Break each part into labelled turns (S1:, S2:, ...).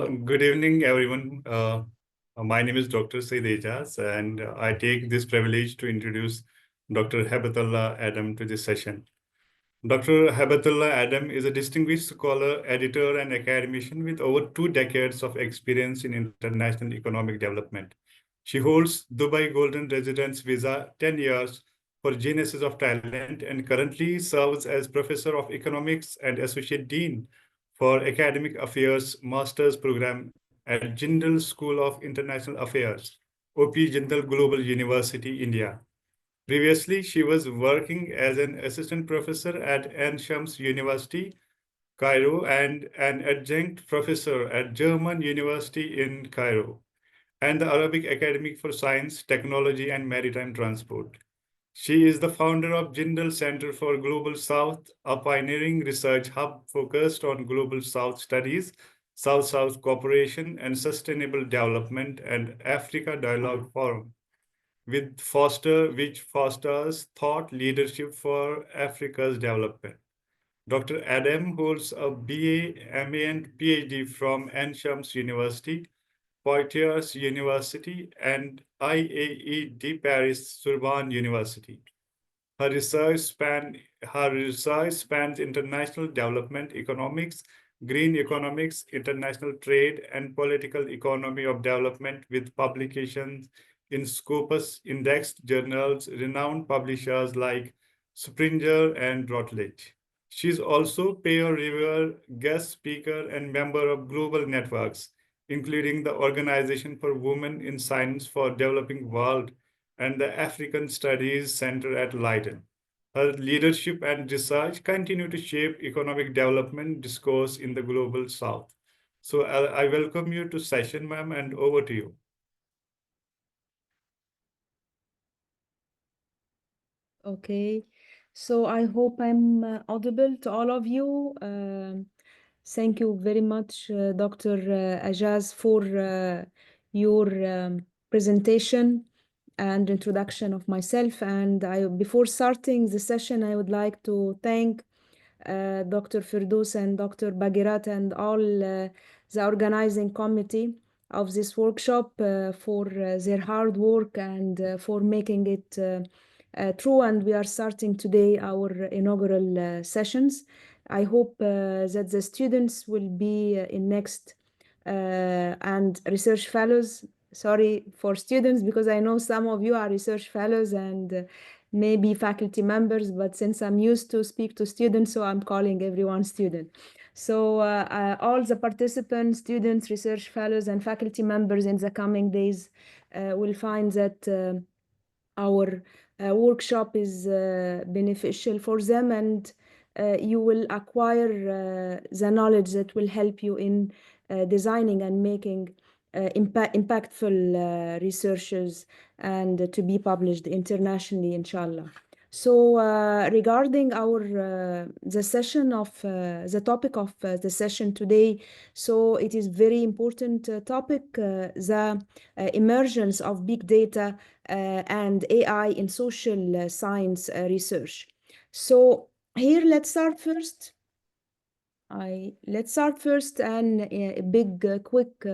S1: Good evening, everyone. My name is Dr. Syed Ajaz, and I take this privilege to introduce Dr. Hebatallah Adam to this session. Dr. Hebatallah Adam is a distinguished scholar, editor, and academician with over 2 decades of experience in international economic development. She holds Dubai Golden Residence Visa 10 years for Genesis of Talent and currently serves as Professor of Economics and Associate Dean for Academic Affairs Master's Program at Jindal School of International Affairs, OP Jindal Global University, India. Previously, she was working as an assistant professor at Ain Shams University, Cairo, and an adjunct professor at German University in Cairo, and the Arabic Academy for Science, Technology, and Maritime Transport. She is the founder of Jindal Center for Global South, a pioneering research hub focused on Global South studies, South-South cooperation, and sustainable development, and Africa Dialogue Forum which fosters thought leadership for Africa's development. Dr. Adam holds a BA, MA, and PhD from Ain Shams University, Poitiers University, and IAE Paris Sorbonne University. Her research spans international development economics, green economics, international trade, and political economy of development with publications in Scopus indexed journals, renowned publishers like Springer and Routledge. She is also peer reviewer, guest speaker, and member of global networks, including the Organization for Women in Science for Developing World and the African Studies Center at Leiden. Her leadership and research continue to shape economic development discourse in the global South. So I welcome you to session, ma'am, and over to you.
S2: Okay, so I hope I'm audible to all of you. Thank you very much, Dr. Ajaz, for your presentation and introduction of myself. And before starting the session, I would like to thank Dr. Firdaus and Dr. Bagirat and all the organizing committee of this workshop for their hard work and for making it true. And we are starting today our inaugural sessions. I hope that the students will be in next and research fellows. Sorry for students, because I know some of you are research fellows and maybe faculty members, but since I'm used to speak to students, so I'm calling everyone student. So all the participants, students, research fellows, and faculty members in the coming days will find that our workshop is beneficial for them, and you will acquire the knowledge that will help you in designing and making impactful researches and to be published internationally, inshallah. So regarding our the session of the topic of the session today, so it is very important topic, the emergence of big data and AI in social science research. So here let's start first. Let's start first and a big quick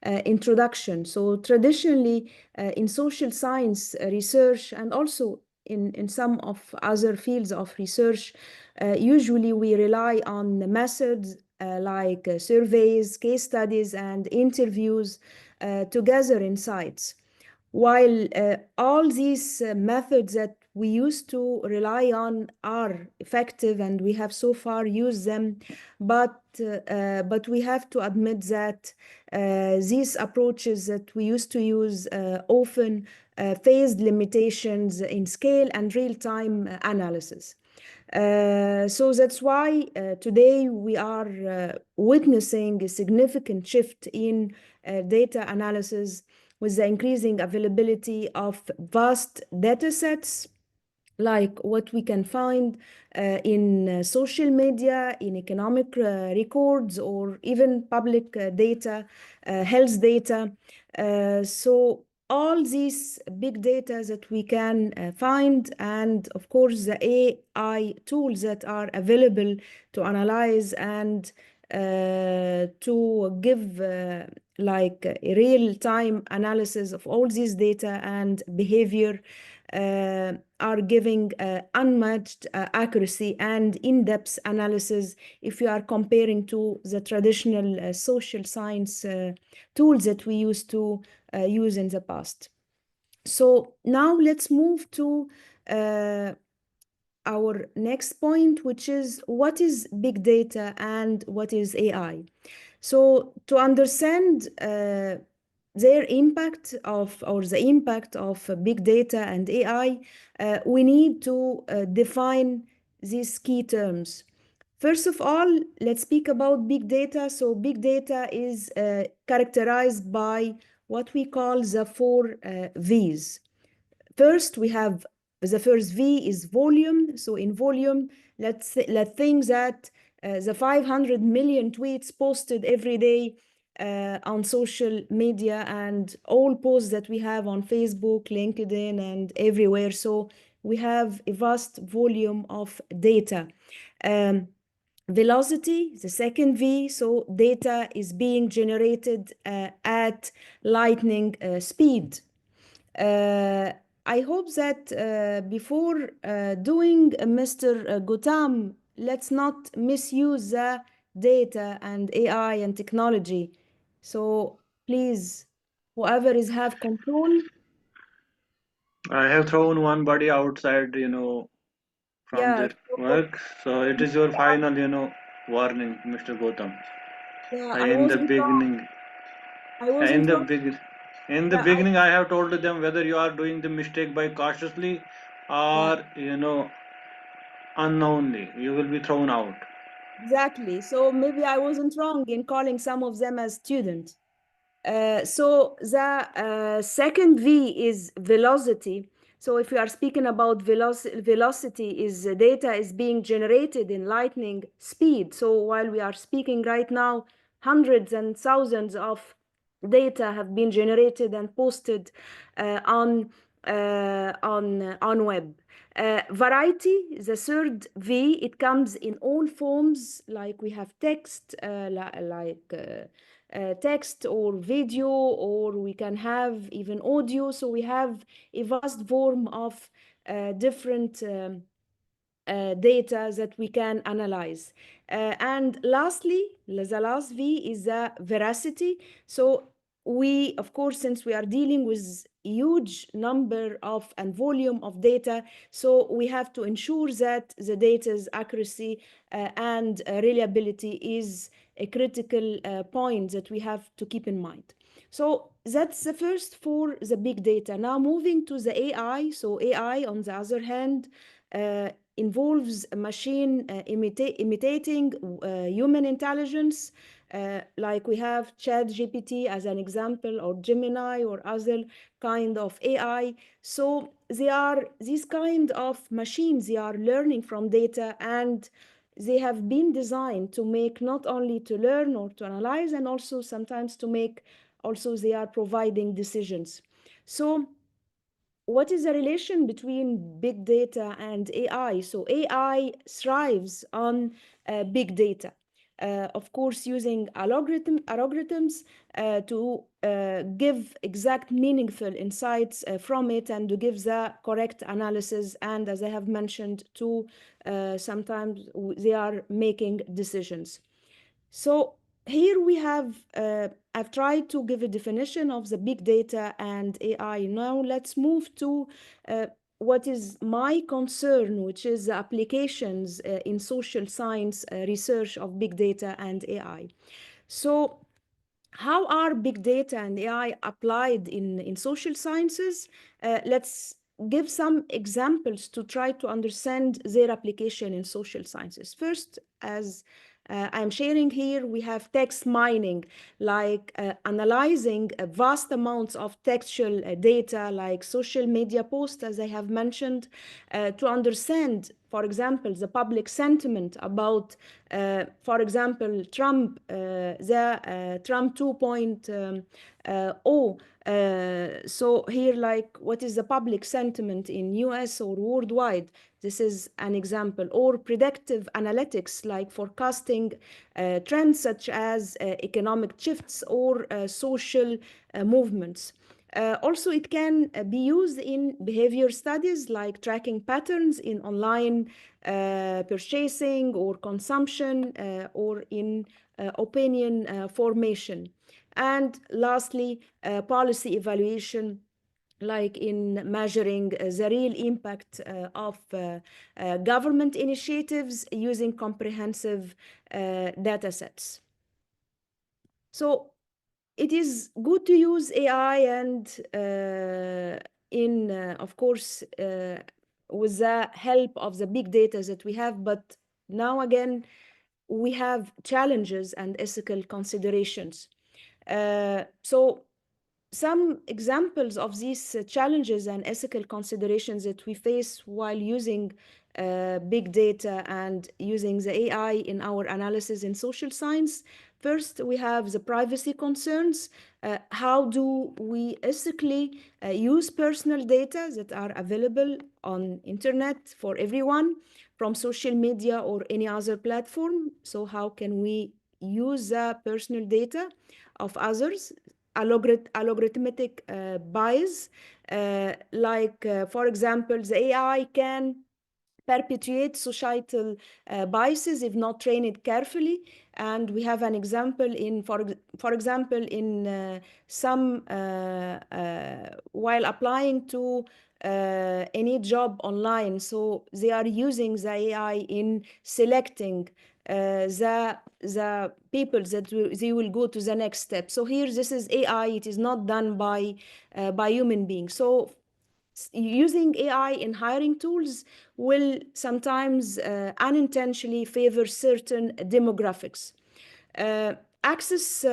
S2: introduction. So traditionally in social science research and also in some of other fields of research, usually we rely on the methods like surveys, case studies, and interviews to gather insights. While all these methods that we used to rely on are effective and we have so far used them, but we have to admit that these approaches that we used to use often faced limitations in scale and real-time analysis. So that's why today we are witnessing a significant shift in data analysis with the increasing availability of vast data sets like what we can find in social media, in economic records, or even public data, health data. So all these big data that we can find, and of course the AI tools that are available to analyze and to give like a real-time analysis of all these data and behavior are giving unmatched accuracy and in-depth analysis if you are comparing to the traditional social science tools that we used to use in the past. So now let's move to our next point, which is what is big data and what is AI. So to understand their impact of, or the impact of big data and AI, we need to define these key terms. First of all, let's speak about big data. So big data is characterized by what we call the four V's. First, we have the first V is volume. So in volume, let's think that the 500 million tweets posted every day on social media and all posts that we have on Facebook, LinkedIn, and everywhere. So we have a vast volume of data. Velocity, the second V, so data is being generated at lightning speed. I hope that before doing Mr. Gautam, let's not misuse the data and AI and technology. So please, whoever is have control,
S3: I have thrown one body outside, from
S2: yeah.
S3: their
S2: So
S3: work. So it is your final, warning, Mr. Gautam.
S2: yeah, I
S3: In the
S2: wasn't wrong.
S3: beginning,
S2: I
S3: in
S2: wasn't
S3: the
S2: wrong.
S3: big, in the
S2: Yeah,
S3: beginning, I have told them whether you are doing the mistake by cautiously
S2: yeah,
S3: or, unknowingly, you will be thrown out.
S2: exactly. So maybe I wasn't wrong in calling some of them as students. So the second V is velocity. So if we are speaking about velocity is data is being generated in lightning speed. So while we are speaking right now, hundreds and thousands of data have been generated and posted on web. Variety, the third V, it comes in all forms, like we have text, text or video, or we can have even audio. So we have a vast form of different data that we can analyze. And lastly, the last V is the veracity. So we, of course, since we are dealing with huge number of and volume of data, so we have to ensure that the data's accuracy and reliability is a critical point that we have to keep in mind. So that's the first for the big data. Now moving to the AI. So AI, on the other hand, involves a machine imitating human intelligence, like we have ChatGPT as an example, or Gemini, or other kind of AI. So they are these kind of machines, they are learning from data, and they have been designed to make not only to learn or to analyze, and also sometimes to make, also they are providing decisions. So what is the relation between big data and AI? So AI thrives on big data. Of course, using algorithms to give exact meaningful insights from it, and to give the correct analysis. And as I have mentioned, to sometimes they are making decisions. So here we have, I've tried to give a definition of the big data and AI. Now let's move to what is my concern, which is the applications in social science research of big data and AI. So how are big data and AI applied in social sciences? Let's give some examples to try to understand their application in social sciences. First, as I'm sharing here, we have text mining, like analyzing vast amounts of textual data, like social media posts, as I have mentioned, to understand for example, the public sentiment about, for example, Trump, the Trump 2.0. So here, like, what is the public sentiment in US or worldwide? This is an example. Or predictive analytics, like forecasting trends such as economic shifts or social movements. Also, it can be used in behavior studies, like tracking patterns in online purchasing or consumption, or in opinion formation. And lastly, policy evaluation, like in measuring the real impact of government initiatives using comprehensive data sets. So it is good to use AI, and of course, with the help of the big data that we have, but now again, we have challenges and ethical considerations. So some examples of these challenges and ethical considerations that we face while using big data and using the AI in our analysis in social science. First, we have the privacy concerns. How do we ethically use personal data that are available on internet for everyone from social media or any other platform? So how can we use the personal data of others? Algorithmic bias, for example, the AI can perpetuate societal biases if not trained carefully. And we have an example in, for example, in while applying to any job online. So they are using the AI in selecting the people that they will go to the next step. So here, this is AI. It is not done by human beings. So using AI in hiring tools will sometimes unintentionally favor certain demographics. Access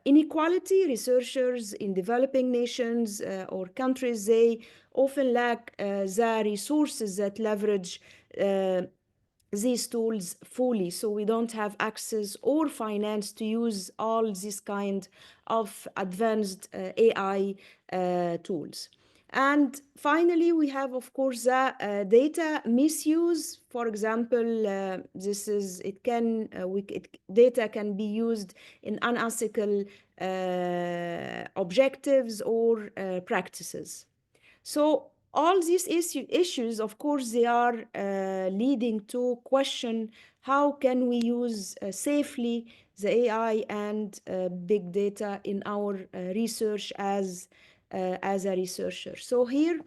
S2: inequality. Researchers in developing nations or countries, they often lack the resources that leverage these tools fully. So we don't have access or finance to use all these kind of advanced AI tools. And finally, we have, of course, the data misuse. For example, data can be used in unethical objectives or practices. So all these issues, of course, they are leading to question how can we use safely the AI and big data in our research as a researcher. So here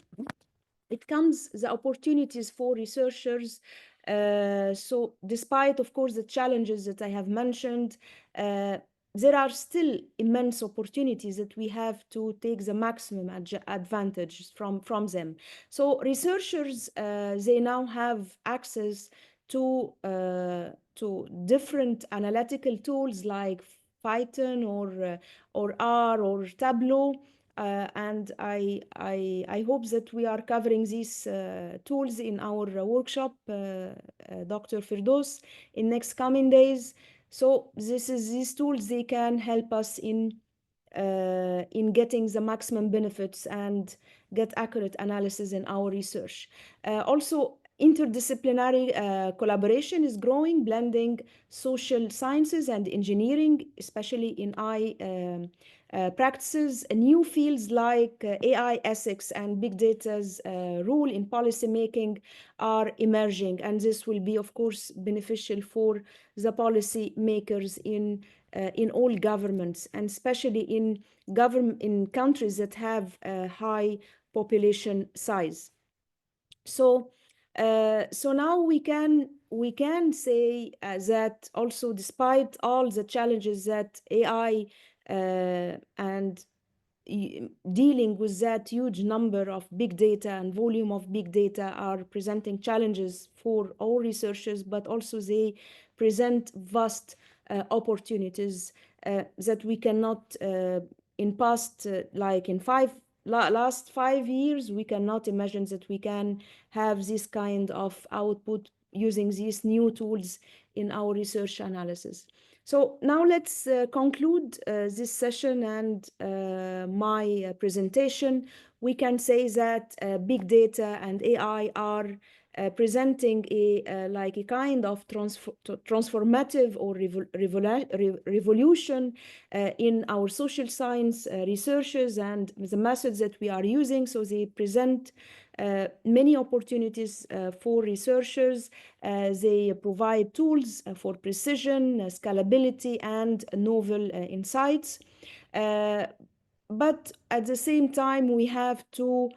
S2: it comes the opportunities for researchers. So despite, of course, the challenges that I have mentioned, there are still immense opportunities that we have to take the maximum advantage from them. So researchers, they now have access to different analytical tools like Python or R or Tableau. And I hope that we are covering these tools in our workshop, Dr. Firdos, in next coming days. So these tools, they can help us in getting the maximum benefits and get accurate analysis in our research. Also, interdisciplinary collaboration is growing, blending social sciences and engineering, especially in practices. New fields like AI ethics and big data's role in policy making are emerging, and this will be, of course, beneficial for the policy makers in all governments, and especially in countries that have a high population size. So now we can say that also, despite all the challenges that AI and dealing with that huge number of big data and volume of big data are presenting challenges for all researchers, but also they present vast opportunities that we cannot in past, like in last 5 years, we cannot imagine that we can have this kind of output using these new tools in our research analysis. So now let's conclude this session and my presentation. We can say that big data and AI are presenting like a kind of transformative or revolution in our social science researches and the methods that we are using. So they present many opportunities for researchers. They provide tools for precision, scalability, and novel insights. But at the same time, we have to,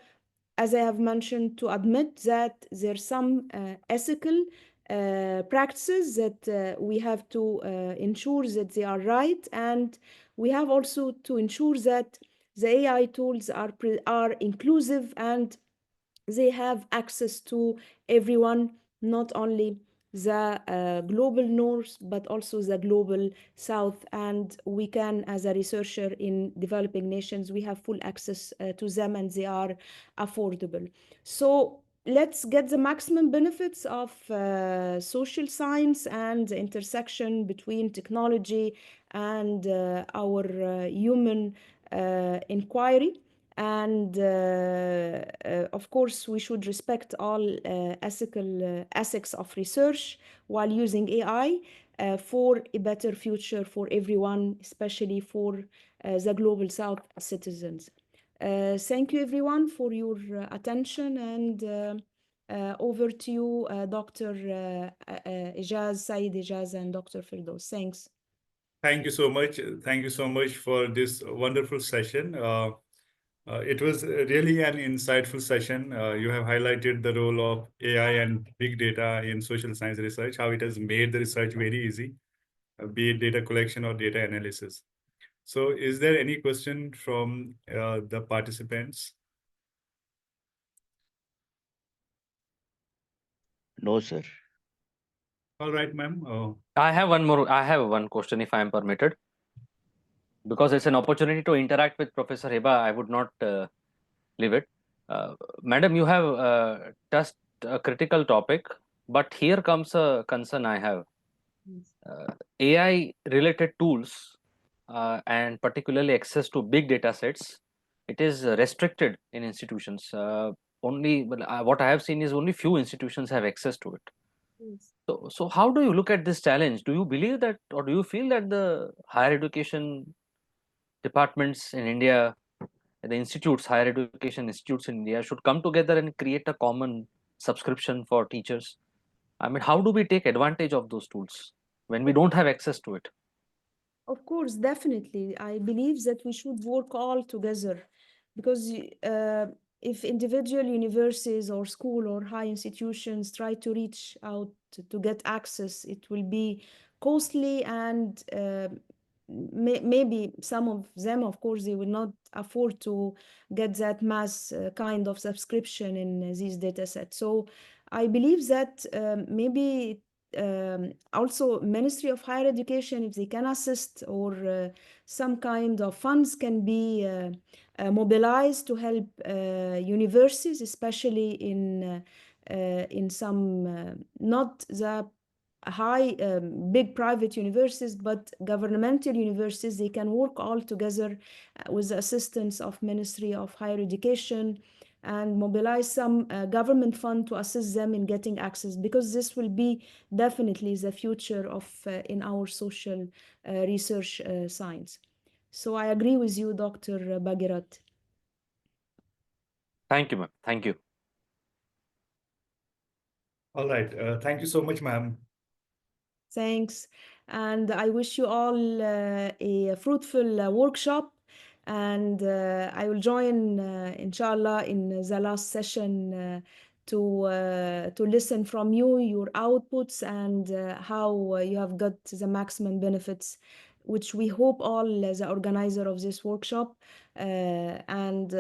S2: as I have mentioned, to admit that there's some ethical practices that we have to ensure that they are right, and we have also to ensure that the AI tools are inclusive and they have access to everyone, not only the global north, but also the global south. And we can, as a researcher in developing nations, we have full access to them and they are affordable. So let's get the maximum benefits of social science and the intersection between technology and our human inquiry. And of course, we should respect all ethical ethics of research while using AI for a better future for everyone, especially for the Global South citizens. Thank you, everyone, for your attention, and over to you, Dr. Ajaz, Syed Ajaz, and Dr. Firdaus. Thanks.
S1: Thank you so much. Thank you so much for this wonderful session. It was really an insightful session. You have highlighted the role of AI and big data in social science research, how it has made the research very easy, be it data collection or data analysis. So is there any question from the participants?
S4: No, sir.
S1: All right, ma'am.
S5: I have one question, if I am permitted. Because it's an opportunity to interact with Professor Heba, I would not leave it. Madam, you have touched a critical topic, but here comes a concern I have. AI-related tools and particularly access to big data sets, it is restricted in institutions. What I have seen is only few institutions have access to it. So how do you look at this challenge? Do you believe that, or do you feel that the higher education departments in India, the institutes, higher education institutes in India should come together and create a common subscription for teachers? I mean, how do we take advantage of those tools when we don't have access to it?
S2: Of course, definitely. I believe that we should work all together because if individual universities or school or high institutions try to reach out to get access, it will be costly and maybe some of them, of course, they will not afford to get that mass kind of subscription in these data sets. So I believe that maybe also Ministry of Higher Education, if they can assist, or some kind of funds can be mobilized to help universities, especially in some not the high big private universities, but governmental universities. They can work all together with the assistance of Ministry of Higher Education and mobilize some government fund to assist them in getting access, because this will be definitely the future of in our social research science. So I agree with you, Dr. Bagirat.
S5: Thank you, ma'am. Thank you.
S1: All right. Thank you so much, ma'am.
S2: Thanks. And I wish you all a fruitful workshop. And I will join, inshallah, in the last session to listen from you, your outputs, and how you have got the maximum benefits, which we hope all as the organizer of this workshop. And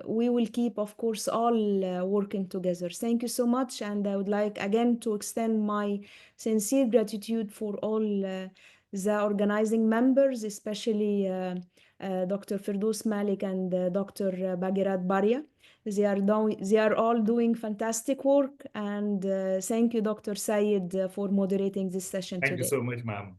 S2: we will keep, of course, all working together. Thank you so much. And I would like again to extend my sincere gratitude for all the organizing members, especially Dr. Firdaus Malik and Dr. Bagirat Baria. They are all doing fantastic work, and thank you, Dr. Syed, for moderating this session
S1: Thank you
S2: today.
S1: so much, ma'am.